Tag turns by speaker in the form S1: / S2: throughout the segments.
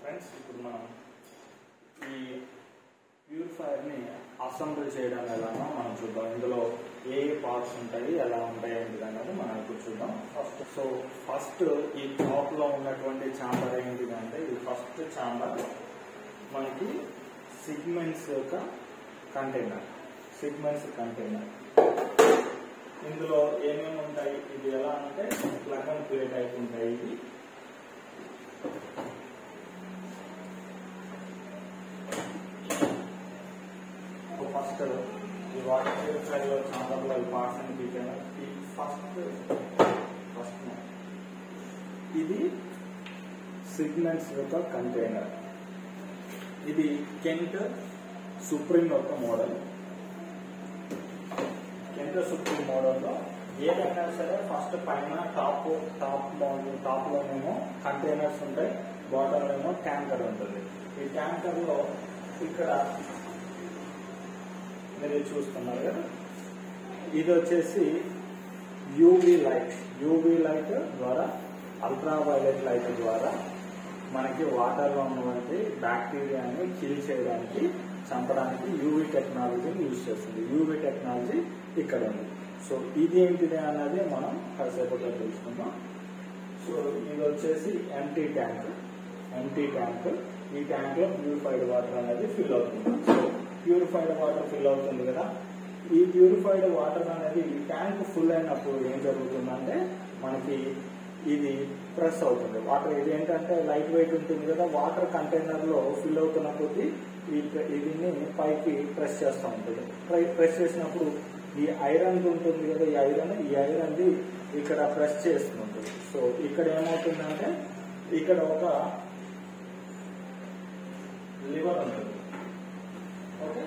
S1: Friends, ఇప్పుడు మనం ఈ ప్యూరిఫైయర్ని అసెంబ్లీ చేయడం ఎలానో మనం చూద్దాం. ఇందులో ఏ పార్ట్స్ ఉంటాయి, ఎలా ఉంటాయి ఏంటిదనేది మనం ఇప్పుడు చూద్దాం. ఫస్ట్ ఈ టాప్ లో ఉన్నటువంటి ఛాంబర్ ఏంటిదంటే, ఇది ఫస్ట్ ఛాంబర్ మనకి సిగ్మెంట్స్ యొక్క కంటైనర్. ఇందులో ఏమేమి ఉంటాయి, ఇది ఎలా అంటే ప్లగ్ అండ్ ప్లే టైప్ ఉంటాయి. ఇది ఫస్ట్ ఈ వాటర్ ప్యూరిఫైయర్ లో ఛాంబర్ లో ఈ పార్ట్స్ అని పీకాను. ఫస్ట్ ఇది సిగ్మెంట్స్ యొక్క కంటైనర్. ఇది కెంట్ సుప్రీం యొక్క మోడల్. కెంట్ సుప్రీం మోడల్లో ఏదైనా సరే ఫస్ట్ పైన టాప్ లోనేమో కంటైనర్స్ ఉంటాయి, బాటమ్ ఏమో ట్యాంకర్ ఉంటుంది. ఈ ట్యాంకర్ లో ఇక్కడ మీరు చూస్తున్నారు కదా, ఇది వచ్చేసి యూవీ లైట్ ద్వారా, అల్ట్రావైలెట్ లైట్ ద్వారా మనకి వాటర్ లో ఉన్నటువంటి బ్యాక్టీరియాని కిల్ చేయడానికి, చంపడానికి యూవీ టెక్నాలజీని యూజ్ చేస్తుంది. యూవీ టెక్నాలజీ ఇక్కడ ఉంది. సో ఇది ఏంటిది అన్నది మనం కాసేపట్లో తెలుసుకుందాం. సో ఇది వచ్చేసి ఎంటీ ట్యాంక్. ఈ ట్యాంక్ లో ప్యూరిఫైడ్ వాటర్ అనేది ఫిల్ అవుతుంది. సో ప్యూరిఫైడ్ వాటర్ ఫిల్ అవుతుంది కదా, ఈ ప్యూరిఫైడ్ వాటర్ అనేది ఈ ట్యాంక్ ఫుల్ అయినప్పుడు ఏం జరుగుతుందంటే మనకి ఇది ప్రెస్ అవుతుంది. వాటర్ ఇది ఏంటంటే లైట్ వెయిట్ ఉంటుంది కదా, వాటర్ కంటైనర్ లో ఫిల్ అవుతున్న కొద్దీ దీన్ని పైకి ప్రెస్ చేస్తూ ఉంటుంది. ప్రెస్ చేసినప్పుడు ఈ ఐరన్ ఉంటుంది కదా, ఈ ఐరన్ ది ఇక్కడ ప్రెస్ చేస్తుంది. సో ఇక్కడ ఏమవుతుందంటే ఇక్కడ ఒక లివర్ ఉంటుంది. ఓకే,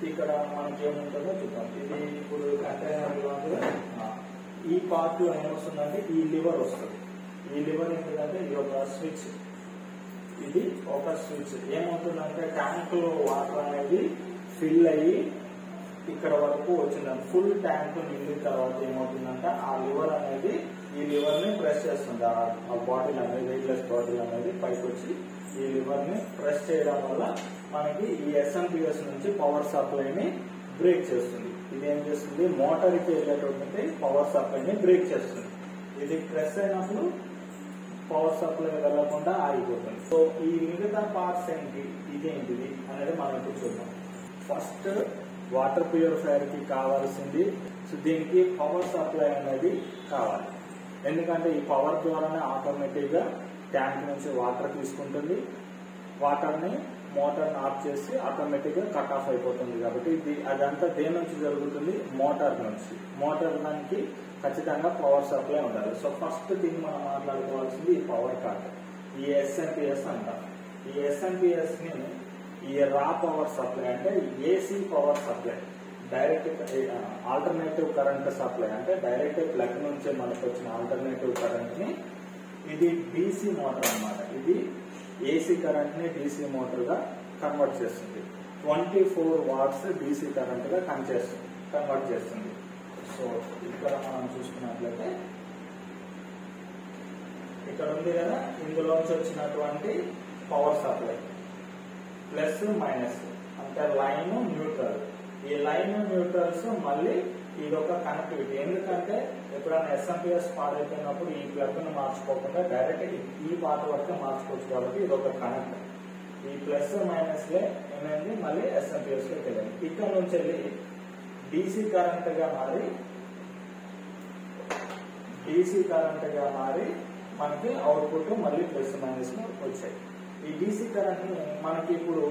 S1: ఇక్కడ మనకి ఏముంటుందో చూద్దాం. ఇది ఇప్పుడు కంటైనర్ ఈ పార్ట్ లో ఏమొస్తుందంటే ఈ లివర్ వస్తుంది. ఈ లివర్ ఏంటంటే ఇది ఒక స్విచ్. ఏమవుతుందంటే ట్యాంక్ లో వాటర్ అనేది ఫిల్ అయ్యి ఇక్కడ వరకు వచ్చిందని, ఫుల్ ట్యాంక్ నిండిన తర్వాత ఏమవుతుందంటే ఆ లివర్ అనేది ఈ లివర్ ని ప్రెస్ చేస్తుంది. ఆ బాటిల్ అనేది, వెయిట్లెస్ బాటిల్ అనేది పైకి వచ్చి ఈ లివర్ ని ప్రెస్ చేయడం వల్ల మనకి ఈ ఎస్ఎంపిఎస్ నుంచి పవర్ సప్లైని బ్రేక్ చేస్తుంది. ఇది ఏం చేస్తుంది, మోటార్ కి వెళ్ళేటటువంటి పవర్ సప్లైని బ్రేక్ చేస్తుంది. ఇది ప్రెస్ అయినప్పుడు పవర్ సప్లై వెళ్లకుండా ఆగిపోతుంది. సో ఈ మిగతా పార్ట్స్ ఏంటి, ఇదేంటిది అనేది మనం ఇప్పుడు చూద్దాం. ఫస్ట్ వాటర్ ప్యూరిఫైయర్ కి కావాల్సింది, సో దీనికి పవర్ సప్లై అనేది కావాలి. ఎందుకంటే ఈ పవర్ ద్వారానే ఆటోమేటిక్ గా ట్యాంక్ నుంచి వాటర్ తీసుకుంటుంది. వాటర్ ని మోటార్ ఆఫ్ చేసి ఆటోమేటిక్ గా కట్ ఆఫ్ అయిపోతుంది. కాబట్టి అదంతా దేని నుంచి జరుగుతుంది, మోటార్ నుంచి. మోటార్ దానికి ఖచ్చితంగా పవర్ సప్లై ఉండాలి. సో ఫస్ట్ థింగ్ మనం మాట్లాడుకోవాల్సింది ఈ పవర్ కార్డ్, ఈ ఎస్ఎంపిఎస్ అంటారు. ఈ ఎస్ఎంపిఎస్ ని ఈ రా పవర్ సప్లై అంటే AC power supply, direct alternative current supply అంటే డైరెక్ట్ ప్లగ్ నుంచి మనకు వచ్చిన ఆల్టర్నేటివ్ కరెంట్ ని, ఇది డీసీ మోటార్ అన్నమాట. ఇది ఏసీ కరెంట్ ని డీసీ మోటార్ గా కన్వర్ట్ చేస్తుంది. 24 వాట్స్ డీసీ కరెంట్ గా కన్వర్ట్ చేస్తుంది. సో ఇక్కడ మనం చూసుకున్నట్లయితే ఇక్కడ ఉంది కదా, ఇందులోంచి వచ్చినటువంటి పవర్ సప్లై ప్లస్ మైనస్ అంటే లైన్ న్యూట్రల్. ఈ లైన్ న్యూట్రల్స్ మళ్ళీ ఇదొక కనెక్టివిటీ. ఎందుకంటే ఎప్పుడైనా ఎస్ఎంపిఎస్ పాడైపోయినప్పుడు ఈ ప్లగ్ ను మార్చుకోకుండా డైరెక్ట్ ఈ పార్ట్ వరకే మార్చుకోవచ్చు. కాబట్టి ఇదొక కనెక్ట్. ఈ ప్లస్ మైనస్ లే ఏమైంది, మళ్ళీ ఎస్ఎంపిఎస్ లోకి వెళ్ళింది. ఇక్కడ నుంచి వెళ్ళి డీసీ కరెంట్ గా మారి మనకి అవుట్పుట్ మళ్ళీ ప్లస్ మైనస్ వచ్చాయి. ఈ డీసీ కరెంట్ ని మనకి ఇప్పుడు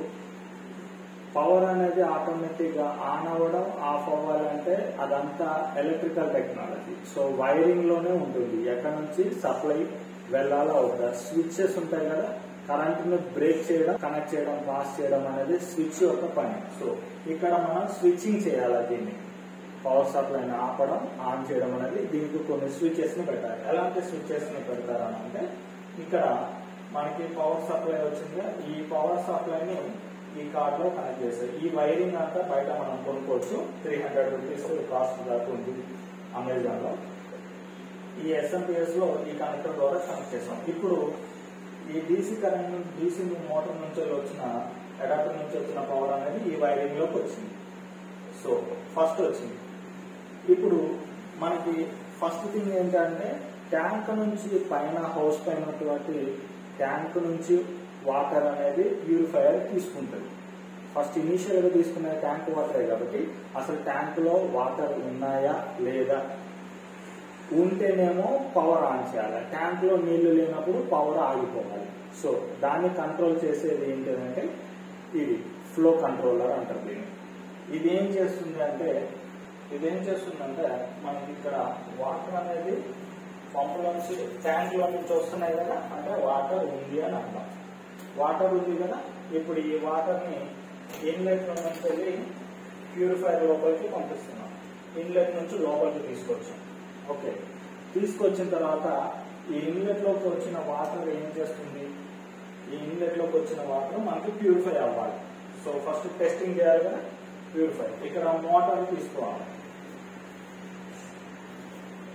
S1: పవర్ అనేది ఆటోమేటిక్ గా ఆన్ అవ్వడం, ఆఫ్ అవ్వాలంటే అదంతా ఎలక్ట్రికల్ టెక్నాలజీ. సో వైరింగ్ లోనే ఉంటుంది. ఎక్కడ నుంచి సప్లై వెళ్లాలో అవుతా, స్విచ్చెస్ ఉంటాయి కదా, కరెంట్ ను బ్రేక్ చేయడం, కనెక్ట్ చేయడం, పాస్ చేయడం అనేది స్విచ్ యొక్క పని. సో ఇక్కడ మనం స్విచ్చింగ్ చేయాలి. దీన్ని పవర్ సప్లైని ఆపడం, ఆన్ చేయడం అనేది దీనికి కొన్ని స్విచెస్ ని పెట్టాలి. ఎలాంటి స్విచెస్ ని పెడతారనంటే, ఇక్కడ మనకి పవర్ సప్లై వచ్చింది. ఈ పవర్ సప్లైని ఈ కార్డ్ లో కనెక్ట్ చేస్తారు. ఈ వైరింగ్ అంతా బయట మనం కొనుక్కోవచ్చు. 300 రూపీస్ కాస్ట్ దాకా ఉంది అమెజాన్ లో. ఈ ఎస్ఎంపిఎస్ లో ఈ కనెక్టర్ ద్వారా కనెక్ట్ చేస్తాం. ఇప్పుడు ఈ డీసీ కరెంట్ డీసీ మోటార్ నుంచి వచ్చిన అడాప్టర్ నుంచి వచ్చిన పవర్ అనేది ఈ వైరింగ్ లోకి వచ్చింది. సో ఫస్ట్ వచ్చింది. ఇప్పుడు మనకి ఫస్ట్ థింగ్ ఏంటంటే ట్యాంక్ నుంచి పైన హౌస్ పైన ఉన్నటువంటి ట్యాంక్ నుంచి వాటర్ అనేది ప్యూరిఫైయర్ తీసుకుంటుంది. ఫస్ట్ ఇనీషియల్ గా తీసుకునే ట్యాంక్ వాటరే కాబట్టి అసలు ట్యాంక్ లో వాటర్ ఉన్నాయా లేదా, ఉంటేనేమో పవర్ ఆన్ చేయాలి. ట్యాంక్ లో నీళ్లు లేనప్పుడు పవర్ ఆగిపోవాలి. సో దాన్ని కంట్రోల్ చేసేది ఏంటంటే ఇది ఫ్లో కంట్రోలర్ అంటారు దీన్ని. ఇదేం చేస్తుందంటే మనకి ఇక్కడ వాటర్ అనేది పంపులో నుంచి ట్యాంక్ లో నుంచి వస్తున్నాయి కదా, అంటే వాటర్ ఉంది అని అర్థం. వాటర్ ఉంది కదా, ఇప్పుడు ఈ వాటర్ ని ఇన్లెట్ నుంచి వెళ్ళి ప్యూరిఫైర్ లోపలికి పంపిస్తున్నాం. ఇన్లెట్ నుంచి లోపలికి తీసుకొచ్చాం. ఓకే, తీసుకొచ్చిన తర్వాత ఈ ఇన్లెట్ లోకి వచ్చిన వాటర్ ఏం చేస్తుంది, ఈ ఇన్లెట్ లోకి వచ్చిన వాటర్ మనకి ప్యూరిఫై అవ్వాలి. సో ఫస్ట్ టెస్టింగ్ చేయాలి కదా, ప్యూరిఫై. ఇక్కడ మోటార్ తీసుకోవాలి.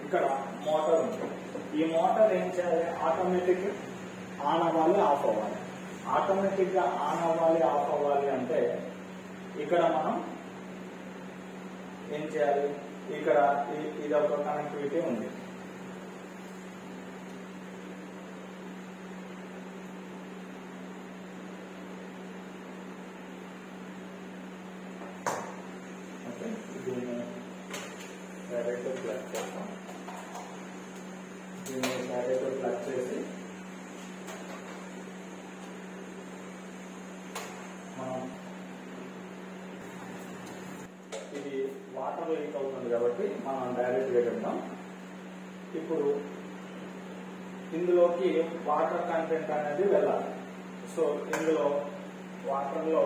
S1: ఇక్కడ మోటార్ ఉంది. ఈ మోటార్ ఏం చేయాలి, ఆటోమేటిక్ ఆన్ అవ్వాలి, ఆఫ్ అవ్వాలి. ఆటోమేటిక్ గా ఆన్ అవ్వాలి, ఆఫ్ అవ్వాలి అంటే ఇక్కడ మనం ఏం చేయాలి, ఇక్కడ ఇది ఒక కనెక్టివిటీ ఉంది. ఓకే, దీన్ని డైరెక్ట్ ప్లగ్ చేస్తాం. దీన్ని డైరెక్ట్ ప్లగ్ చేసి మనం ఇది వాటర్ లీక్ అవుతుంది కాబట్టి మనం డైరెక్ట్ గా పెడతాం. ఇప్పుడు ఇందులోకి వాటర్ కంటెంట్ అనేది వెళ్ళాలి. సో ఇందులో వాటర్ లో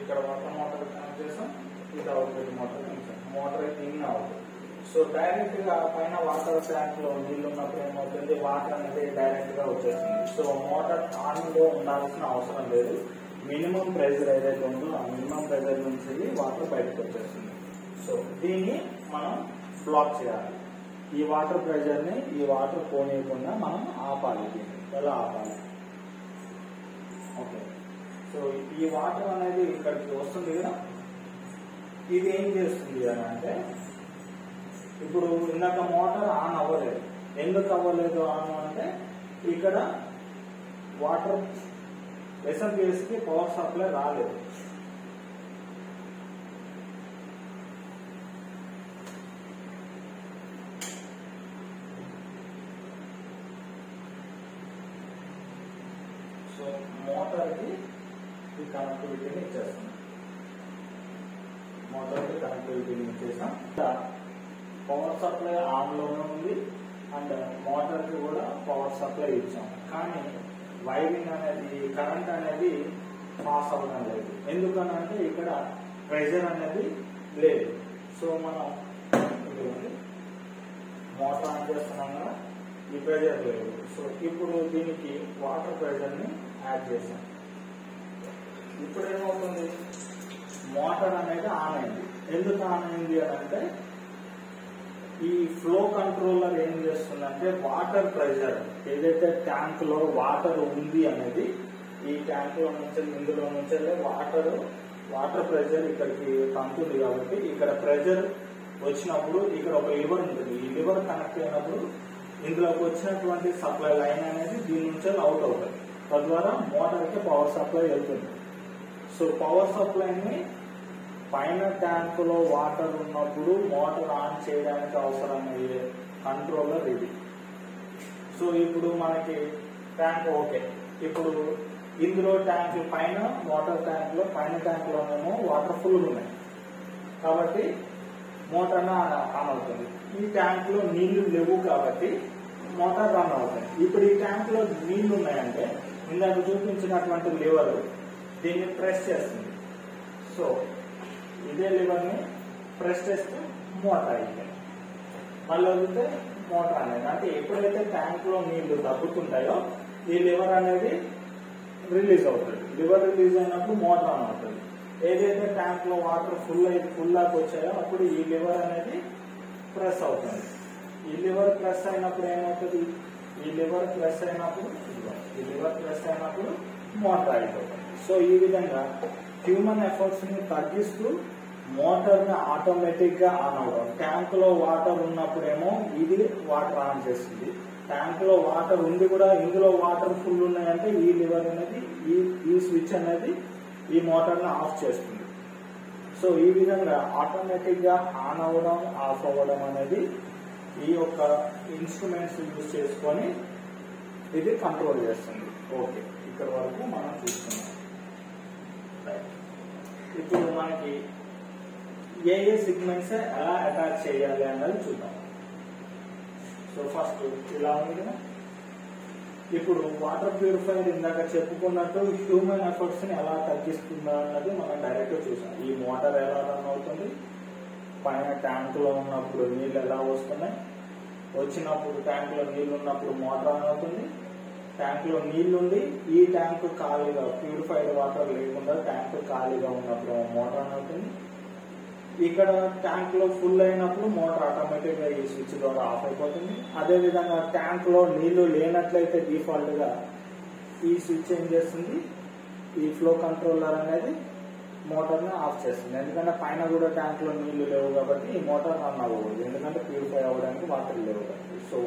S1: ఇక్కడ వాటర్ మోటార్ కనెక్ట్ చేసాం, ఇది outlet motor connect. Motor in అవుతుంది. సో డైరెక్ట్ గా పైన వాటర్ ట్యాంక్ లో నీళ్లు ఉన్నప్పుడు ఏమవుతుంది, వాటర్ అనేది డైరెక్ట్ గా వచ్చేస్తుంది. సో మోటార్ ఆన్ లో ఉండాల్సిన అవసరం లేదు. మినిమం ప్రెజర్ ఏదైతే ఉందో ఆ మినిమం ప్రెజర్ నుంచి వాటర్ బయటకు వచ్చేస్తుంది. సో దీన్ని మనం బ్లాక్ చేయాలి. ఈ వాటర్ ప్రెజర్ ని ఈ వాటర్ పోనీయకుండా మనం ఆపాలి. దీన్ని ఎలా ఆపాలి, ఓకే. సో ఈ వాటర్ అనేది ఇక్కడికి వస్తుంది కదా, ఇది ఏం చేస్తుంది అని అంటే, ఇప్పుడు ఇందాక మోటార్ ఆన్ అవ్వలేదు. ఎందుకు అవ్వలేదు ఆన్ అంటే, ఇక్కడ వాటర్ ఎస్ఎంపిఎస్ కి పవర్ సప్లై రాలేదు. సో మోటార్ కి ఈ కనెక్టివిటీని ఇచ్చేస్తాం. మోటార్ కి కనెక్టివిటీని ఇచ్చేసాం. పవర్ సప్లై ఆన్ లోనే ఉంది అండ్ మోటార్ కి కూడా పవర్ సప్లై ఇచ్చాం. కానీ వైరింగ్ అనేది, కరెంట్ అనేది పాస్ అవ్వడం లేదు. ఎందుకనంటే ఇక్కడ ప్రెషర్ అనేది లేదు. సో మనం మోటార్ ఆన్ చేస్తున్నాం కదా, ఈ ప్రెషర్ లేదు. సో ఇప్పుడు దీనికి వాటర్ ప్రెషర్ ని యాడ్ చేసాం. ఇప్పుడు ఏమవుతుంది, మోటార్ అనేది ఆన్ అయింది. ఎందుకు ఆన్ అయింది అని అంటే, ఈ ఫ్లో కంట్రోలర్ ఏం చేస్తుందంటే వాటర్ ప్రెషర్ ఏదైతే ట్యాంక్ లో వాటర్ ఉంది అనేది, ఈ ట్యాంక్ లో నుంచి ఇందులో నుంచి వాటర్ ప్రెషర్ ఇక్కడికి పంపుతుంది కాబట్టి ఇక్కడ ప్రెషర్ వచ్చినప్పుడు ఇక్కడ ఒక లివర్ ఉంటుంది. ఈ లివర్ కనెక్ట్ అయినప్పుడు ఇందులోకి వచ్చినటువంటి సప్లై లైన్ అనేది దీని నుంచి అవుట్ అవుతుంది. తద్వారా మోటార్ కి పవర్ సప్లై వెళ్తుంది. సో పవర్ సప్లైని పైన ట్యాంక్ లో వాటర్ ఉన్నప్పుడు మోటార్ ఆన్ చేయడానికి అవసరమయ్యే కంట్రోలర్ ఇది. సో ఇప్పుడు మనకి ట్యాంక్ ఓకే. ఇప్పుడు ఇందులో ట్యాంక్ పైన వాటర్ ట్యాంక్ లో పైన ట్యాంక్ లోనేమో వాటర్ ఫుల్ ఉన్నాయి కాబట్టి మోటార్ ఆన్ అవుతుంది. ఈ ట్యాంక్ లో నీళ్లు లేవు కాబట్టి మోటార్ రన్ అవుతుంది. ఇప్పుడు ఈ ట్యాంక్ లో నీళ్లు ఉన్నాయంటే ఇందాక చూపించినటువంటి లివర్ దీన్ని ప్రెస్ చేస్తుంది. సో ఇదే లివర్ ని ప్రెస్ చేస్తే మోటార్ అయిపోయింది. మళ్ళీ వదిలితే మోటార్ అనేది, అంటే ఎప్పుడైతే ట్యాంక్ లో నీళ్లు తగ్గుతుంటాయో ఈ లివర్ అనేది రిలీజ్ అవుతుంది. లివర్ రిలీజ్ అయినప్పుడు మోటార్ ఆన్ అవుతుంది. ఏదైతే ట్యాంక్ లో వాటర్ ఫుల్ దాకా వచ్చాయో అప్పుడు ఈ లివర్ అనేది ప్రెస్ అవుతుంది. ఈ లివర్ ప్రెస్ అయినప్పుడు ఏమవుతుంది, ఈ లివర్ ప్రెస్ అయినప్పుడు అయినప్పుడు మోటార్ ఆగిపోతుంది. సో ఈ విధంగా హ్యూమన్ ఎఫర్ట్స్ ని తగ్గిస్తూ మోటార్ ని ఆటోమేటిక్ గా ఆన్ అవడం. ట్యాంక్ లో వాటర్ ఉన్నప్పుడేమో ఇది వాటర్ ఆన్ చేస్తుంది, ట్యాంక్ లో వాటర్ ఉంది కూడా ఇందులో వాటర్ ఫుల్ ఉన్నాయంటే ఈ లివర్ అనేది ఈ స్విచ్ అనేది ఈ మోటార్ ని ఆఫ్ చేస్తుంది. సో ఈ విధంగా ఆటోమేటిక్ గా ఆన్ అవ్వడం ఆఫ్ అవ్వడం అనేది ఈ యొక్క ఇన్స్ట్రుమెంట్స్ యూజ్ చేసుకొని ఇది కంట్రోల్ చేస్తుంది. ఓకే, ఇక్కడ వరకు మనం చూస్తున్నాం. ఇప్పుడు మనకి ఏ సిగ్మెంట్స్ ఎలా అటాచ్ చేయాలి అన్నది చూద్దాం. సో ఫస్ట్ ఇలా ఉంది కదా. ఇప్పుడు వాటర్ ప్యూరిఫైయర్ ఇందాక చెప్పుకున్నట్టు హ్యూమన్ ఎఫర్ట్స్ ని ఎలా తగ్గిస్తుందా అన్నది మనం డైరెక్ట్ గా చూసాం. ఈ మోటార్ ఎలా రన్ అవుతుంది, పైన ట్యాంక్ లో ఉన్నప్పుడు నీళ్ళు ఎలా వస్తున్నాయి, వచ్చినప్పుడు ట్యాంక్ లో నీళ్లు ఉన్నప్పుడు మోటార్ ఆన్ అవుతుంది, ట్యాంక్ లో నీళ్లుండి ఈ ట్యాంక్ ఖాళీగా ప్యూరిఫైడ్ వాటర్ లేకుండా ట్యాంక్ ఖాళీగా ఉన్నప్పుడు మోటార్ ఆన్ అవుతుంది. ఇక్కడ ట్యాంక్ లో ఫుల్ అయినప్పుడు మోటార్ ఆటోమేటిక్ గా ఈ స్విచ్ ద్వారా ఆఫ్ అయిపోతుంది. అదే విధంగా ట్యాంక్ లో నీళ్లు లేనట్లయితే డిఫాల్ట్ గా ఈ స్విచ్ ఏం చేస్తుంది, ఈ ఫ్లో కంట్రోలర్ అనేది మోటార్ ని ఆఫ్ చేస్తుంది. ఎందుకంటే పైన కూడా ట్యాంక్ లో నీళ్లు లేవు కాబట్టి ఈ మోటార్ రన్ అవ్వకూడదు, ఎందుకంటే ప్యూరిఫై అవ్వడానికి వాటర్ లేవు కాబట్టి. సో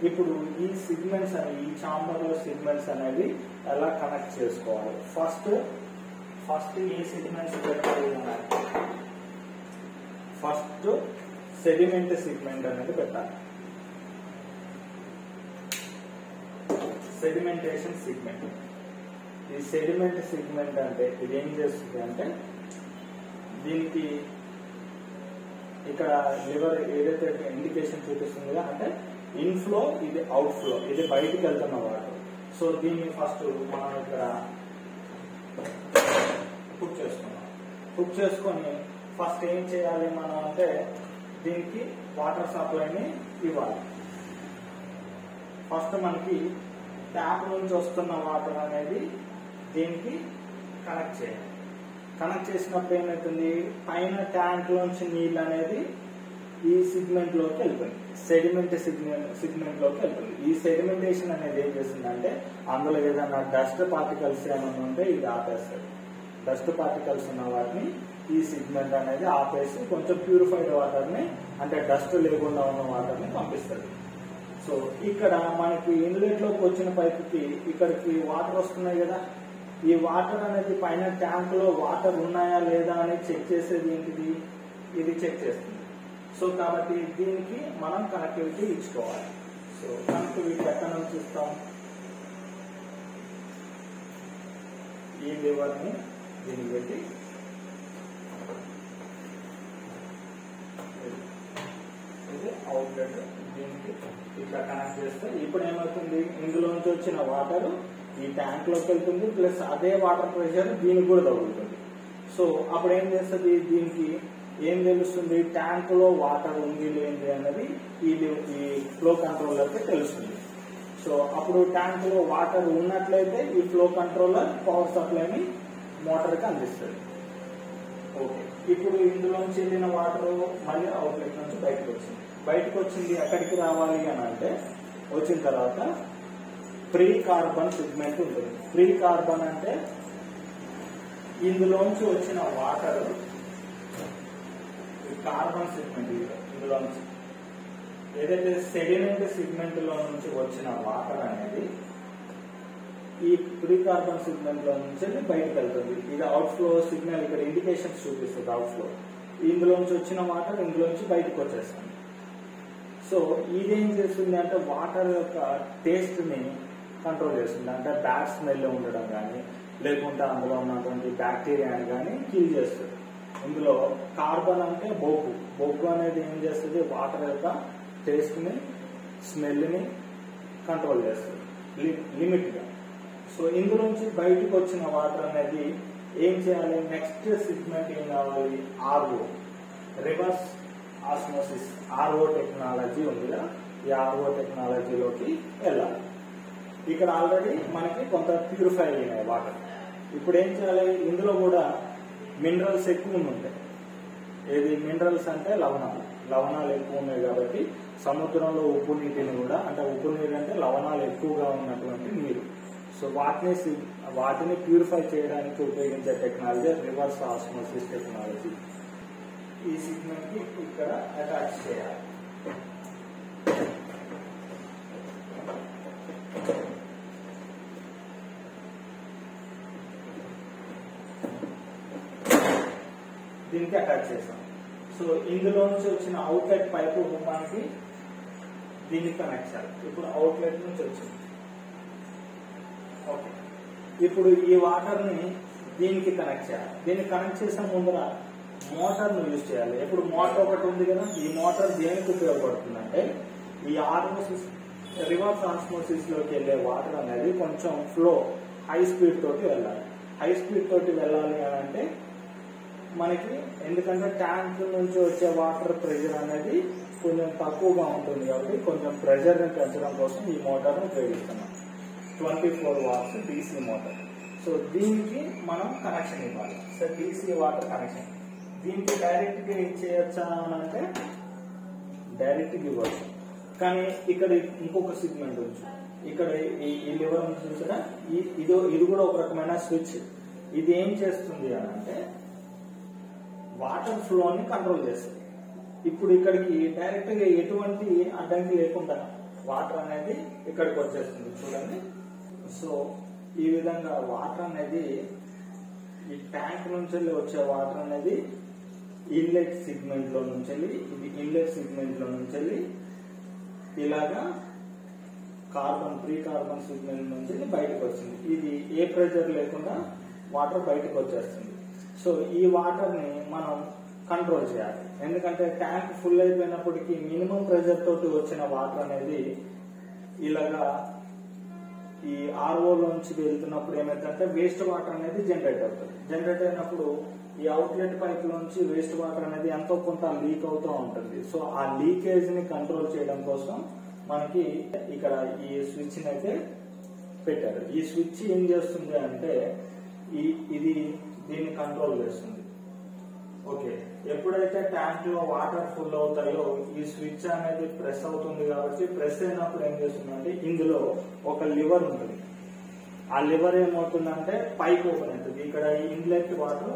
S1: ఇప్పుడు ఈ సిగ్మెంట్స్ అనేవి, ఈ చాంబర్ లో సిగ్మెంట్స్ అనేవి ఎలా కనెక్ట్ చేసుకోవాలి. ఫస్ట్ ఈ సిగ్మెంట్స్ పెట్టాలి. ఫస్ట్ సెడిమెంట్ సిగ్మెంట్ అనేది పెట్టాలి. Sedimentation segment. ఈ సెడిమెంట్ సిగ్మెంట్ అంటే ఇది ఏం చేస్తుంది అంటే, దీనికి ఇక్కడ లివర్ ఏదైతే ఇండికేషన్ చూపిస్తుంది అంటే ఇన్ఫ్లో, ఇది అవుట్ ఫ్లో, ఇది బయటికి వెళ్తున్న వాటర్. సో దీన్ని ఫస్ట్ మనం ఇక్కడ కుక్ చేసుకున్నాం. కుక్ చేసుకొని ఫస్ట్ ఏం చేయాలి మనం అంటే దీనికి వాటర్ సప్లైని ఇవ్వాలి. ఫస్ట్ మనకి ట్యాప్ నుంచి వస్తున్న వాటర్ అనేది దీనికి కనెక్ట్ చేయాలి. కనెక్ట్ చేసినప్పుడు ఏమవుతుంది, పైన ట్యాంక్ లోంచి నీళ్ళు అనేది ఈ సిగ్మెంట్ లోకి వెళ్తుంది, సెడిమెంట్ సిగ్మెంట్ లోకి వెళ్తుంది. ఈ సెడిమెంటేషన్ అనేది ఏం చేస్తుందంటే అందులో ఏదైనా డస్ట్ పార్టికల్స్ ఏమైనా ఉంటే ఇది ఆపేస్తుంది. డస్ట్ పార్టికల్స్ ఉన్న వాటిని ఈ సిగ్మెంట్ అనేది ఆపేసి కొంచెం ప్యూరిఫైడ్ వాటర్ ని, అంటే డస్ట్ లేకుండా ఉన్న వాటర్ ని పంపిస్తుంది. సో ఇక్కడ మనకి ఇన్లెట్ లోకి వచ్చిన పైపుకి ఇక్కడికి వాటర్ వస్తున్నాయి కదా, ఈ వాటర్ అనేది పైన ట్యాంక్ లో వాటర్ ఉన్నాయా లేదా అని చెక్ చేసేది ఏంటిది, ఇది చెక్ చేస్తుంది. సో కాబట్టి దీనికి మనం కనెక్టివిటీ ఇచ్చుకోవాలి. సో కనెక్టివిటీ ఎక్కడ నుంచి ఇస్తాం, ఈ లివర్ ని దీనికి పెట్టి అవుట్లెట్ దీనికి ఇట్లా కనెక్ట్ చేస్తే ఇప్పుడు ఏమవుతుంది, ఇందులోంచి వచ్చిన వాటర్ ఈ ట్యాంక్ లోకి వెళ్తుంది, ప్లస్ అదే వాటర్ ప్రెషర్ దీనికి కూడా తగులుతుంది. సో అప్పుడు ఏం చేస్తుంది, దీనికి ఏం తెలుస్తుంది, ట్యాంక్ లో వాటర్ ఉంది లేనిది అన్నది ఈ ఫ్లో కంట్రోలర్ కి తెలుస్తుంది. సో అప్పుడు ట్యాంక్ లో వాటర్ ఉన్నట్లయితే ఈ ఫ్లో కంట్రోలర్ పవర్ సప్లైని మోటార్ కి అందిస్తుంది. ఓకే, ఇప్పుడు ఇందులోంచి వెళ్ళిన వాటర్ మళ్ళీ అవుట్లెట్ నుంచి బయటకు వచ్చింది ఎక్కడికి రావాలి అని అంటే, వచ్చిన తర్వాత ప్రీ కార్బన్ సిగ్మెంట్ ఉంటుంది. ప్రీ కార్బన్ అంటే ఇందులోంచి వచ్చిన వాటర్ కార్బన్ సిగ్మెంట్, ఇందులోంచి ఏదైతే సెడిమెంట్ సిగ్మెంట్ లో నుంచి వచ్చిన వాటర్ అనేది ఈ ప్రీ కార్బన్ సిగ్మెంట్ లో నుంచి బయటకు వెళ్తుంది. ఇది అవుట్ ఫ్లో సిగ్నల్, ఇక్కడ ఇండికేషన్స్ చూపిస్తుంది అవుట్ ఫ్లో. ఇందులోంచి వచ్చిన వాటర్ ఇందులోంచి బయటకు వచ్చేస్తుంది. సో ఇదేం చేస్తుంది అంటే వాటర్ యొక్క టేస్ట్ ని కంట్రోల్ చేస్తుంది. అంటే బ్యాడ్ స్మెల్ ఉండడం కానీ, లేకుంటే అందులో ఉన్నటువంటి బ్యాక్టీరియాని కానీ కిల్ చేస్తుంది. ఇందులో కార్బన్ అంటే బొగ్గు అనేది ఏం చేస్తుంది, వాటర్ యొక్క టేస్ట్ ని, స్మెల్ ని కంట్రోల్ చేస్తుంది లిమిట్ గా. సో ఇందులోంచి బయటకు వచ్చిన వాటర్ అనేది ఏం చేయాలి, నెక్స్ట్ సిగ్మెంట్ ఏం కావాలి, RO, reverse osmosis, RO technology ఉంది కదా, ఈ ఆర్ఓ టెక్నాలజీలోకి వెళ్ళాలి. ఇక్కడ ఆల్రెడీ మనకి కొంత ప్యూరిఫై అయినాయి వాటర్. ఇప్పుడు ఏం చేయాలి, ఇందులో కూడా మినరల్స్ ఎక్కువ ఉంటాయి. ఏది మినరల్స్ అంటే లవణాలు ఎక్కువ ఉన్నాయి కాబట్టి సముద్రంలో ఉప్పు నీటిని కూడా, అంటే ఉప్పు నీరు అంటే లవణాలు ఎక్కువగా ఉన్నటువంటి నీరు. సో వాటిని ప్యూరిఫై చేయడానికి ఉపయోగించే టెక్నాలజీ రివర్స్ ఆస్మోసిస్ టెక్నాలజీ. ఈ సిగ్నల్ కి ఇక్కడ అటాచ్ చేయాలి. దీనికి అటాచ్ చేసాం. సో ఇందులో నుంచి వచ్చిన అవుట్లెట్ పైపు మనకి దీనికి కనెక్ట్ చేయాలి. ఇప్పుడు అవుట్లెట్ నుంచి వచ్చింది. ఓకే, ఇప్పుడు ఈ వాటర్ ని దీనికి కనెక్ట్ చేయాలి. దీనికి కనెక్ట్ చేసే ముందర మోటార్ ను యూజ్ చేయాలి. ఇప్పుడు మోటార్ ఒకటి ఉంది కదా, ఈ మోటార్ దేనికి ఉపయోగపడుతుందంటే ఈ ఆస్మోసిస్ రివర్స్ ఆస్మోసిస్ లోకి వెళ్లే వాటర్ అనేది కొంచెం ఫ్లో హై స్పీడ్ తోటి వెళ్ళాలి. హై స్పీడ్ తోటి వెళ్ళాలి అని అంటే మనకి, ఎందుకంటే ట్యాంక్ నుంచి వచ్చే వాటర్ ప్రెషర్ అనేది కొంచెం తక్కువగా ఉంటుంది కాబట్టి కొంచెం ప్రెషర్ ని పెంచడం కోసం ఈ మోటార్ ను ఉపయోగిస్తున్నాం. 24 వాట్స్ DC మోటార్. సో దీనికి మనం కనెక్షన్ ఇవ్వాలి. సో DC వాటర్ కనెక్షన్ దీనికి డైరెక్ట్ గా ఇచ్చేయచ్చా అని అంటే డైరెక్ట్ గా ఇవ్వచ్చు. కానీ ఇక్కడ ఇంకొక సెగ్మెంట్ ఉంది. ఇక్కడ ఈ లివర్ చూసారా, ఇది కూడా ఒక రకమైన స్విచ్. ఇది ఏం చేస్తుంది అని అంటే వాటర్ ఫ్లో ని కంట్రోల్ చేస్తుంది. ఇప్పుడు ఇక్కడికి డైరెక్ట్ గా ఎటువంటి అడ్డంకి లేకుండా వాటర్ అనేది ఇక్కడికి వచ్చేస్తుంది చూడండి. సో ఈ విధంగా వాటర్ అనేది ఈ ట్యాంక్ నుంచి వచ్చే వాటర్ అనేది ఇన్లెట్ సెగ్మెంట్ లో నుంచి ఇది ఇన్లెట్ సెగ్మెంట్ లో నుంచి ఇలాగా ప్రీ కార్బన్ సెగ్మెంట్ నుంచి బయటకు వచ్చింది. ఇది ఏ ప్రెషర్ లేకుండా వాటర్ బయటకు వచ్చేస్తుంది. సో ఈ వాటర్ ని మనం కంట్రోల్ చేయాలి. ఎందుకంటే ట్యాంక్ ఫుల్ అయిపోయినప్పటికీ మినిమం ప్రెషర్ తోటి వచ్చిన వాటర్ అనేది ఇలాగా ఈ RO లోంచి వెళ్తున్నప్పుడు ఏమైందంటే వేస్ట్ వాటర్ అనేది జనరేట్ అవుతుంది. జనరేట్ అయినప్పుడు ఈ అవుట్లెట్ పైప్ లోంచి వేస్ట్ వాటర్ అనేది ఎంతో కొంత లీక్ అవుతూ ఉంటుంది. సో ఆ లీకేజ్ ని కంట్రోల్ చేయడం కోసం మనకి ఇక్కడ ఈ స్విచ్ ని అయితే పెట్టారు. ఈ స్విచ్ ఏం చేస్తుంది అంటే ఇది దీన్ని కంట్రోల్ చేస్తుంది. ఓకే, ఎప్పుడైతే ట్యాంక్ లో వాటర్ ఫుల్ అవుతాయో ఈ స్విచ్ అనేది ప్రెస్ అవుతుంది కాబట్టి ప్రెస్ అయినప్పుడు ఏం చేస్తుందంటే ఇందులో ఒక లివర్ ఉంటుంది. ఆ లివర్ ఏమవుతుందంటే పైకి ఓపెన్ అవుతుంది. ఇక్కడ ఇన్లెట్ వాటర్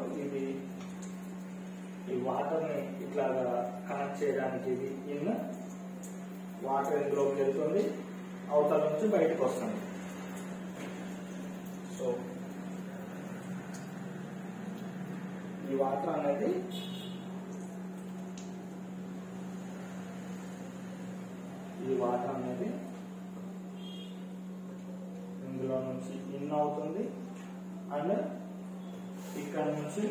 S1: ఈ వాటర్ ని ఇట్లాగా కనెక్ట్ చేయడానికి ఇది వాటర్ ఇందులోకి వెళ్తుంది, అవతల నుంచి బయటకు వస్తుంది. సో ఈ వాటర్ అనేది ఇందులో నుంచి ఇన్ అవుతుంది అండ్ ఇక్కడ నుంచి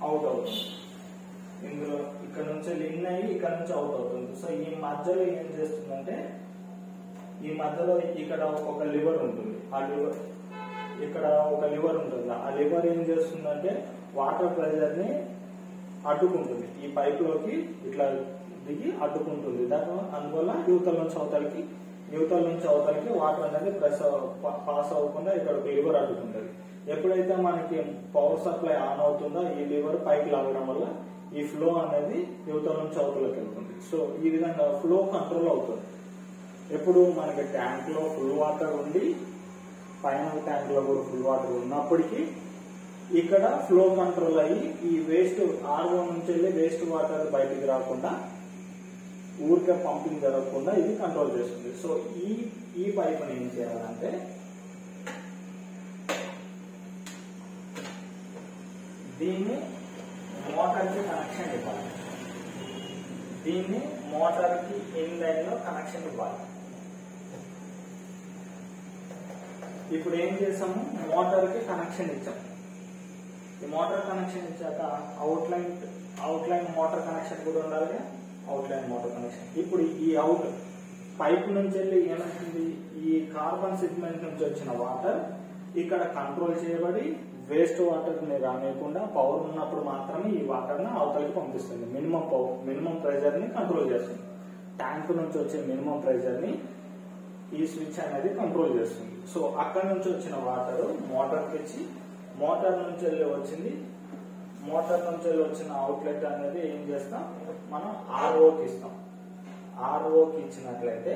S1: అవుట్ అవుతుంది. ఇందులో ఇక్కడ నుంచి ఇన్ అయ్యి ఇక్కడ నుంచి అవుట్ అవుతుంది. సో ఈ మధ్యలో ఏం చేస్తుందంటే ఈ మధ్యలో ఇక్కడ ఒక లివర్ ఉంటుంది. ఆ లివర్ ఇక్కడ ఒక లివర్ ఉంటుంది. ఆ లివర్ ఏం చేస్తుందంటే వాటర్ ప్రెషర్ ని అడ్డుకుంటుంది. ఈ పైప్ లోకి ఇట్లా దిగి అడ్డుకుంటుంది. అందువల్ల యువతల నుంచి అవతలకి వాటర్ అనేది పాస్ అవ్వకుండా ఇక్కడ ఒక లివర్ అడ్డుకుంటుంది. ఎప్పుడైతే మనకి పవర్ సప్లై ఆన్ అవుతుందో ఈ లివర్ పైకి లాగడం వల్ల ఈ ఫ్లో అనేది యువతల నుంచి అవతలకి వెళ్తుంది. సో ఈ విధంగా ఫ్లో కంట్రోల్ అవుతుంది. ఎప్పుడు మనకి ట్యాంక్ లో ఫుల్ వాటర్ ఉండి పైన ట్యాంక్ లో కూడా ఫుల్ వాటర్ ఉన్నప్పటికీ ఇక్కడ ఫ్లో కంట్రోల్ అయ్యి ఈ వేస్ట్ RO నుంచి వెళ్ళి వేస్ట్ వాటర్ బయటికి రాకుండా ఊరికే పంపింగ్ జరగకుండా ఇది కంట్రోల్ చేస్తుంది. సో ఈ పైప్ ఏం చేయాలంటే దీన్ని మోటార్ కి కనెక్షన్ ఇవ్వాలి. దీన్ని మోటార్ కి ఇన్ లైన్ లో కనెక్షన్ ఇవ్వాలి. ఇప్పుడు ఏం చేసాము, మోటార్ కి కనెక్షన్ ఇచ్చాము. ఈ మోటార్ కనెక్షన్ ఇచ్చాక అవుట్లైన్ మోటార్ కనెక్షన్ కూడా ఉండాలి. Outline motor connection. ఇప్పుడు ఈ అవుట్ పైప్ నుంచి వెళ్ళి ఏమవుతుంది, ఈ కార్బన్ సెగ్మెంట్ నుంచి వచ్చిన వాటర్ ఇక్కడ కంట్రోల్ చేయబడి వేస్ట్ వాటర్ ని రానియకుండా పవర్ ఉన్నప్పుడు మాత్రమే ఈ వాటర్ ని అవతలకి పంపిస్తుంది. మినిమం ప్రెషర్ ని కంట్రోల్ చేస్తుంది. ట్యాంక్ నుంచి వచ్చే మినిమం ప్రెషర్ ని ఈ స్విచ్ అనేది కంట్రోల్ చేస్తుంది. సో అక్కడ నుంచి వచ్చిన వాటర్ మోటార్కి ఇచ్చి మోటార్ నుంచి వెళ్ళి వచ్చిన అవుట్లెట్ అనేది ఏం చేస్తాం, మనం ROకి ఇస్తాం. ROకి ఇచ్చినట్లయితే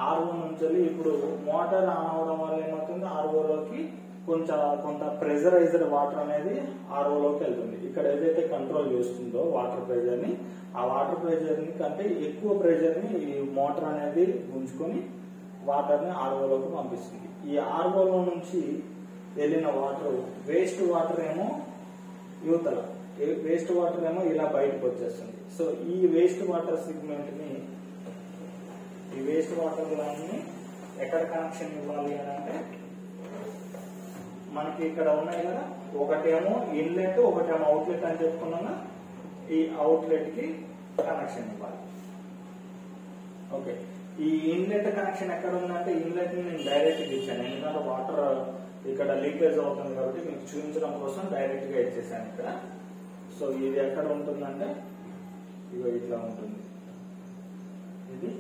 S1: ఆర్ఓ నుంచి ఇప్పుడు మోటార్ ఆన్ అవడం వల్ల ఏమవుతుంది, ఆర్ఓలోకి కొంత ప్రెజరైజ్డ్ వాటర్ అనేది ఆర్ఓలోకి వెళ్తుంది. ఇక్కడ ఏదైతే కంట్రోల్ చేస్తుందో వాటర్ ప్రెజర్ ని, ఆ వాటర్ ప్రెజర్ ని కంటే ఎక్కువ ప్రెజర్ ని ఈ మోటార్ అనేది గుంజుకొని వాటర్ ని ఆర్ఓలోకి పంపిస్తుంది. ఈ ఆర్ఓలో నుంచి వెళ్ళిన వాటర్ వేస్ట్ వాటర్ ఏమో యువతల, వేస్ట్ వాటర్ ఏమో ఇలా బయటకు వచ్చేస్తుంది. సో ఈ వేస్ట్ వాటర్ సెగ్మెంట్ ని, ఈ వేస్ట్ వాటర్ లైన్ ని ఎక్కడ కనెక్షన్ ఇవ్వాలి అని అంటే మనకి ఇక్కడ ఉన్నాయి కదా, ఒకటేమో ఇన్లెట్ ఒకటేమో అవుట్లెట్ అని చెప్పుకున్నా, ఈ అవుట్లెట్ కి కనెక్షన్ ఇవ్వాలి. ఓకే, ఈ ఇన్లెట్ కనెక్షన్ ఎక్కడ ఉందంటే ఇన్లెట్ ని నేను డైరెక్ట్ గా ఇచ్చాను, ఎందుకంటే వాటర్ ఇక్కడ లీకేజ్ అవుతుంది కాబట్టి మీకు చూపించడం కోసం డైరెక్ట్ గా ఇచ్చేసాను ఇక్కడ. సో ఇది ఎక్కడ ఉంటుందంటే ఇగో ఇట్లా ఉంటుంది. ఇది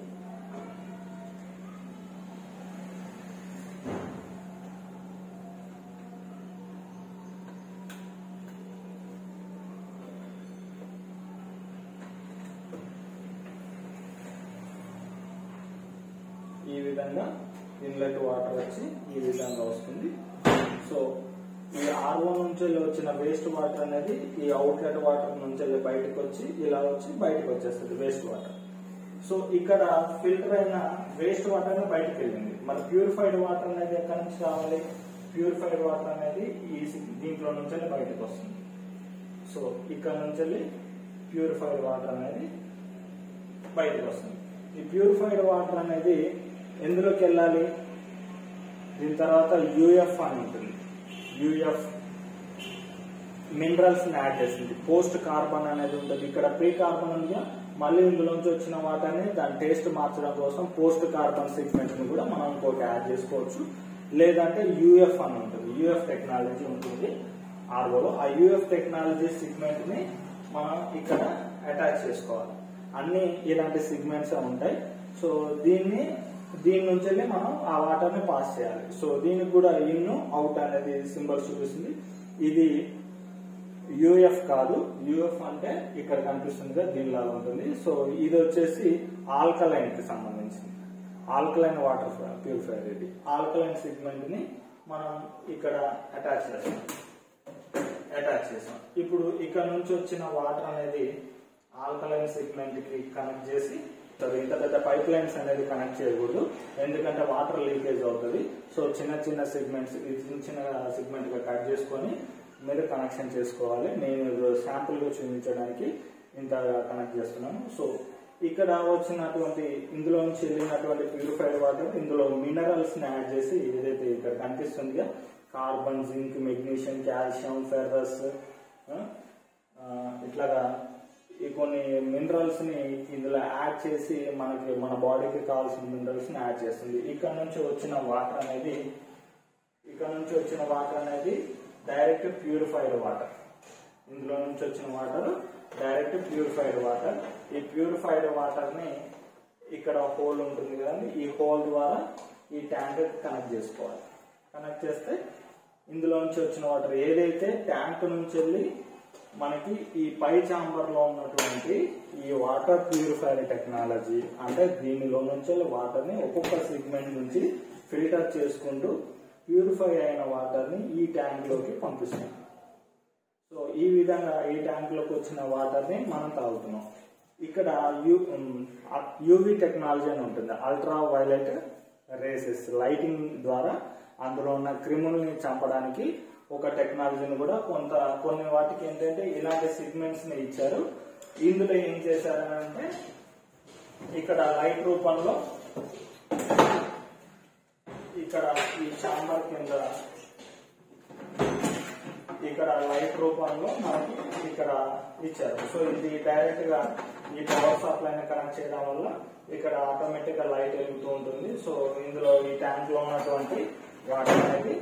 S1: ఈ విధంగా ఇన్లెట్ వాటర్ వచ్చి ఈ విధంగా వస్తుంది. సో ఈ ఆర్ఓ నుంచి వచ్చిన వేస్ట్ వాటర్ అనేది ఈ అవుట్లెట్ వాటర్ నుంచి బయటకు వచ్చి ఇలా వచ్చి బయటకు వచ్చేస్తుంది వేస్ట్ వాటర్. సో ఇక్కడ ఫిల్టర్ అయిన వేస్ట్ వాటర్ బయటకు వెళ్ళింది. మరి ప్యూరిఫైడ్ వాటర్ అనేది ఎక్కడి నుంచి రావాలి? ప్యూరిఫైడ్ వాటర్ అనేది ఈ దీంట్లో నుంచి బయటకు వస్తుంది. సో ఇక్కడ నుంచి ప్యూరిఫైడ్ వాటర్ అనేది బయటకు వస్తుంది. ఈ ప్యూరిఫైడ్ వాటర్ అనేది ఎందులోకి వెళ్ళాలి? దీని తర్వాత యూఎఫ్ అని ఉంటుంది. యూఎఫ్ మినరల్స్ ని యాడ్ చేస్తుంది. పోస్ట్ కార్బన్ అనేది ఉంటుంది. ఇక్కడ ప్రీ కార్బన్ ఉందిగా, మళ్ళీ ఇందులోంచి వచ్చిన వాటర్ని దాని టేస్ట్ మార్చడం కోసం పోస్ట్ కార్బన్ సెగ్మెంట్ ని కూడా మనం ఇంకోటి యాడ్ చేసుకోవచ్చు. లేదంటే యూఎఫ్ అని ఉంటుంది, యూఎఫ్ టెక్నాలజీ ఉంటుంది ఆర్ఓలో. ఆ యూఎఫ్ టెక్నాలజీ సెగ్మెంట్ ని మనం ఇక్కడ అటాచ్ చేసుకోవాలి. అన్ని ఇలాంటి సెగ్మెంట్స్ ఉంటాయి. సో దీని నుంచి మనం ఆ వాటర్ ని పాస్ చేయాలి. సో దీనికి కూడా ఇన్ అవుట్ అనేది సింబల్ చూపిస్తుంది. ఇది యూఎఫ్ కాదు, యూఎఫ్ అంటే ఇక్కడ కనిపిస్తుంది దీనిలా ఉంటుంది. సో ఇది వచ్చేసి ఆల్కలైన్ కి సంబంధించింది, ఆల్కలైన్ వాటర్ ప్యూరిఫైర్. ఇది ఆల్కలైన్ సెగ్మెంట్ ని మనం ఇక్కడ అటాచ్ చేసాం. ఇప్పుడు ఇక్కడ నుంచి వచ్చిన వాటర్ అనేది ఆల్కలైన్ సెగ్మెంట్ కి కనెక్ట్ చేసి, ఇంత పెద్ద పైప్ లైన్స్ అనేది కనెక్ట్ చేయకూడదు, ఎందుకంటే వాటర్ లీకేజ్ అవుతుంది. సో చిన్న సెగ్మెంట్స్, చిన్న సెగ్మెంట్ గా కట్ చేసుకొని మీరు కనెక్షన్ చేసుకోవాలి. నేను శాంపుల్ గా చూపించడానికి ఇంత కనెక్ట్ చేస్తున్నాను. సో ఇక్కడ వచ్చినటువంటి ఇందులో నుంచి వెళ్ళినటువంటి ప్యూరిఫైడ్ వాటర్ ఇందులో మినరల్స్ ని యాడ్ చేసి, ఏదైతే ఇక్కడ కనిపిస్తుందిగా carbon, zinc, magnesium, calcium, ferrous, ఇట్లాగా ఈ కొన్ని మినరల్స్ ని ఇందులో యాడ్ చేసి మన బాడీకి కావాల్సిన మినరల్స్ ని యాడ్ చేస్తుంది. ఇక్కడ నుంచి వచ్చిన వాటర్ అనేది డైరెక్ట్ ప్యూరిఫైడ్ వాటర్. ఇందులో నుంచి వచ్చిన వాటర్ డైరెక్ట్ ప్యూరిఫైడ్ వాటర్. ఈ ప్యూరిఫైడ్ వాటర్ ని ఇక్కడ హోల్ ఉంటుంది కదండి, ఈ హోల్ ద్వారా ఈ ట్యాంక్ కనెక్ట్ చేసుకోవాలి. కనెక్ట్ చేస్తే ఇందులో నుంచి వచ్చిన వాటర్ ఏదైతే ట్యాంక్ నుంచి వెళ్ళి మనకి ఈ పై చాంబర్ లో ఉన్నటువంటి ఈ వాటర్ ప్యూరిఫైర్ టెక్నాలజీ, అంటే దీనిలో నుంచి వాటర్ ని ఒక్కొక్క సెగ్మెంట్ నుంచి ఫిల్టర్ చేసుకుంటూ ప్యూరిఫై అయిన వాటర్ ని ఈ ట్యాంక్ లోకి పంపిస్తున్నాం. సో ఈ విధంగా ఈ ట్యాంక్ లోకి వచ్చిన వాటర్ ని మనం తాగుతున్నాం. ఇక్కడ యూవి టెక్నాలజీ అని ఉంటుంది, అల్ట్రా వైలెట్ రేసెస్, లైటింగ్ ద్వారా అందులో ఉన్న క్రిముల్ని చంపడానికి ఒక టెక్నాలజీని కూడా కొన్ని వాటికి ఏంటంటే ఇలాంటి సెగ్మెంట్స్ ని ఇచ్చారు. ఇందులో ఏం చేశారంటే ఇక్కడ లైట్ రూపంలో ఇక్కడ ఈ చాంబర్ కింద ఇక్కడ లైట్ రూపంలో మనకి ఇక్కడ ఇచ్చారు. సో ఇది డైరెక్ట్ గా ఈ పవర్ సప్లై ని కనెక్ట్ చేయడం వల్ల ఇక్కడ ఆటోమేటిక్ గా లైట్ వెలుగుతూ ఉంటుంది. సో ఇందులో ఈ ట్యాంక్ లో ఉన్నటువంటి వాటర్ అనేది,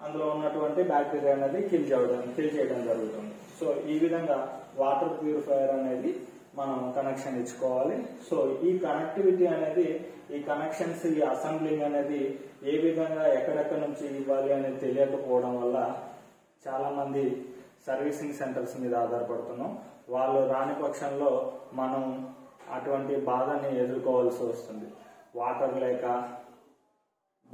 S1: అందులో ఉన్నటువంటి బ్యాక్టీరియా అనేది కిల్ చేయడం జరుగుతుంది. సో ఈ విధంగా వాటర్ ప్యూరిఫైయర్ అనేది మనం కనెక్షన్ ఇచ్చుకోవాలి. సో ఈ కనెక్టివిటీ అనేది, ఈ కనెక్షన్స్, ఈ అసెంబ్లింగ్ అనేది ఏ విధంగా ఎక్కడెక్కడ నుంచి ఇవ్వాలి అనేది తెలియకపోవడం వల్ల చాలా మంది సర్వీసింగ్ సెంటర్స్ మీద ఆధారపడుతున్నాం. వాళ్ళు రాని పక్షంలో మనం అటువంటి బాధని ఎదుర్కోవాల్సి వస్తుంది. వాటర్ లేక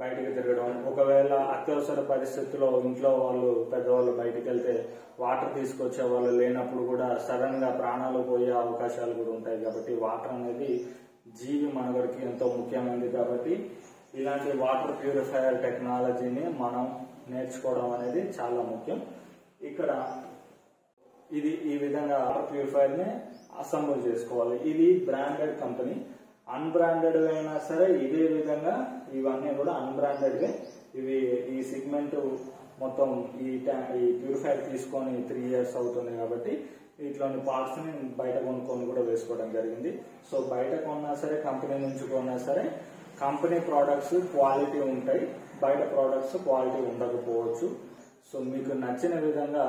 S1: బయటికి తిరగడం, ఒకవేళ అత్యవసర పరిస్థితుల్లో ఇంట్లో వాళ్ళు పెద్దవాళ్ళు బయటికి వెళ్తే వాటర్ తీసుకొచ్చే వాళ్ళు లేనప్పుడు కూడా సడన్ గా ప్రాణాలు పోయే అవకాశాలు కూడా ఉంటాయి. కాబట్టి వాటర్ అనేది జీవి మనుగడకి ఎంతో ముఖ్యమైనది. కాబట్టి ఇలాంటి వాటర్ ప్యూరిఫైయర్ టెక్నాలజీని మనం నేర్చుకోవడం అనేది చాలా ముఖ్యం. ఇక్కడ ఇది ఈ విధంగా వాటర్ ప్యూరిఫైయర్ ని అసెంబుల్ చేసుకోవాలి. ఇది బ్రాండెడ్ కంపెనీ. అన్బ్రాండెడ్ అయినా సరే ఇదే విధంగా ఇవన్నీ కూడా అన్బ్రాండెడ్ గా ఇవి ఈ సిగ్మెంట్ మొత్తం ఈ ప్యూరిఫైయర్ తీసుకొని 3 years అవుతుంది. కాబట్టి ఇట్లాంటి పార్ట్స్ ని బయట కొనుక్కొని కూడా వేసుకోవడం జరిగింది. సో బయట కొన్నా సరే, కంపెనీ నుంచి కొన్నా సరే, కంపెనీ ప్రోడక్ట్స్ క్వాలిటీ ఉంటాయి, బయట ప్రోడక్ట్స్ క్వాలిటీ ఉండకపోవచ్చు. సో మీకు నచ్చిన విధంగా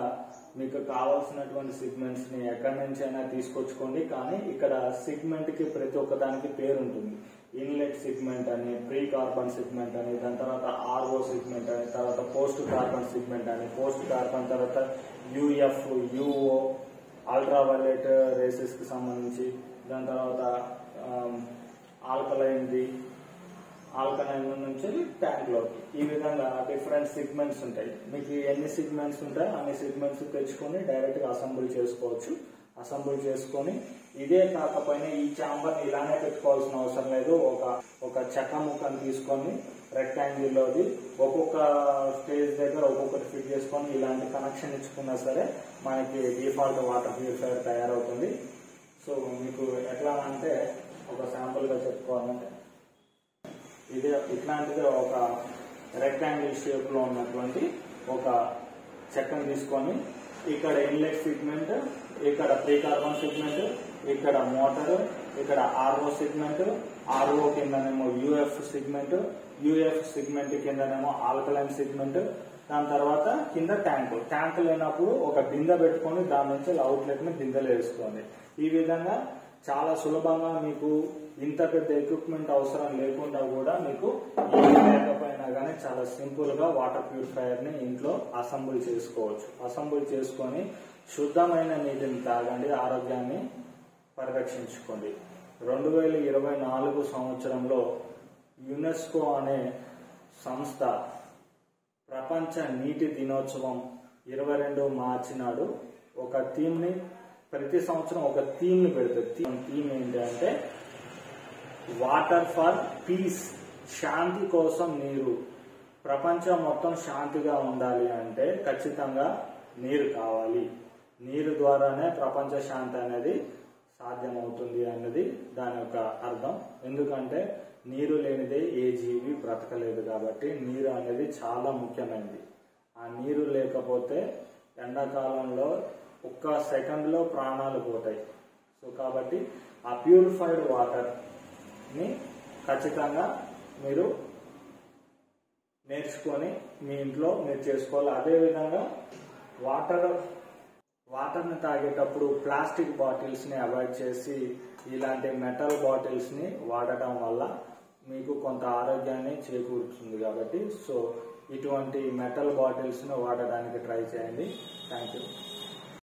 S1: మీకు కావాల్సినటువంటి సిగ్మెంట్స్ ని ఎక్కడి నుంచి అయినా తీసుకొచ్చుకోండి. కానీ ఇక్కడ సిగ్మెంట్ కి ప్రతి ఒక్కదానికి పేరు ఉంటుంది. ఇన్లెట్ సిగ్మెంట్ అని, ప్రీ కార్బన్ సిగ్మెంట్ అని, దాని తర్వాత ఆర్ఓ సిగ్మెంట్ అని, తర్వాత పోస్ట్ కార్బన్ సిగ్మెంట్ అని, పోస్ట్ కార్బన్ తర్వాత యూఎఫ్, యూఓ, అల్ట్రావైలెట్ రేసెస్ కి సంబంధించి, దాని తర్వాత ఆల్కలైన్ నుంచి ట్యాంక్ లోకి, ఈ విధంగా డిఫరెంట్ సిగ్మెంట్స్ ఉంటాయి. మీకు ఎన్ని సిగ్మెంట్స్ ఉంటాయో అన్ని సిగ్మెంట్స్ తెచ్చుకొని డైరెక్ట్ గా అసెంబుల్ చేసుకోవచ్చు. అసెంబుల్ చేసుకొని ఇదే కాకపోయినా ఈ చాంబర్ ఇలానే పెట్టుకోవాల్సిన అవసరం లేదు. ఒక చెక్క ముక్కను తీసుకొని రెక్టాంగిల్ లోది ఒక్కొక్క స్టేజ్ దగ్గర ఒక్కొక్కటి ఫిట్ చేసుకొని ఇలాంటి కనెక్షన్ ఇచ్చుకున్నా సరే మనకి డిఫాల్ట్ వాటర్ ప్యూరిఫైయర్ తయారవుతుంది. సో మీకు ఎట్లా అంటే ఒక శాంపుల్ గా చెప్పుకోవాలంటే ఇదే ఇట్లాంటిది ఒక రెక్టాంగిల్ షేప్ లో ఉన్నటువంటి ఒక చెక్కను తీసుకొని ఇక్కడ ఇన్లెట్ సిగ్మెంట్, ఇక్కడ ప్రీ కార్బన్ సిగ్మెంట్, ఇక్కడ మోటార్, ఇక్కడ ఆర్ఓ సిగ్మెంట్, ఆర్ఓ కిందనేమో యూఎఫ్ సిగ్మెంట్, యూఎఫ్ సిగ్మెంట్ కిందనేమో ఆల్కలైన్ సిగ్మెంట్, దాని తర్వాత కింద ట్యాంక్ లేనప్పుడు ఒక బిందె పెట్టుకొని దాని నుంచి అవుట్లెట్ ని బిందెలు వేసుకోండి. ఈ విధంగా చాలా సులభంగా మీకు ఇంత పెద్ద ఎక్విప్మెంట్ అవసరం లేకుండా కూడా మీకు ఏం లేకపోయినా కానీ చాలా సింపుల్ గా వాటర్ ప్యూరిఫైయర్ ని ఇంట్లో అసెంబుల్ చేసుకోవచ్చు. అసెంబుల్ చేసుకొని శుద్ధమైన నీటిని తాగండి, ఆరోగ్యాన్ని పరిరక్షించుకోండి. 2024 సంవత్సరంలో యునెస్కో అనే సంస్థ ప్రపంచ నీటి దినోత్సవం 22 మార్చి నాడు ఒక థీమ్ ని, ప్రతి సంవత్సరం ఒక థీమ్ ని పెడుతుంది. థీమ్ ఏంటి అంటే వాటర్ ఫర్ పీస్, శాంతి కోసం నీరు. ప్రపంచం మొత్తం శాంతిగా ఉండాలి అంటే ఖచ్చితంగా నీరు కావాలి. నీరు ద్వారానే ప్రపంచ శాంతి అనేది సాధ్యమవుతుంది అన్నది దాని యొక్క అర్థం. ఎందుకంటే నీరు లేనిదే ఏ జీవి బ్రతకలేదు. కాబట్టి నీరు అనేది చాలా ముఖ్యమైనది. ఆ నీరు లేకపోతే ఎండాకాలంలో ఒక్క సెకండ్ లో ప్రాణాలు పోతాయి. సో కాబట్టి ఆ ప్యూరిఫైడ్ వాటర్ ని ఖచ్చితంగా మీరు నేర్చుకొని మీ ఇంట్లో మీరు చేసుకోవాలి. అదేవిధంగా వాటర్ని తాగేటప్పుడు ప్లాస్టిక్ బాటిల్స్ ని అవాయిడ్ చేసి ఇలాంటి మెటల్ బాటిల్స్ ని వాడటం వల్ల మీకు కొంత ఆరోగ్యాన్ని చేకూరుతుంది. కాబట్టి సో ఇటువంటి మెటల్ బాటిల్స్ ని వాడడానికి ట్రై చేయండి. Thank you.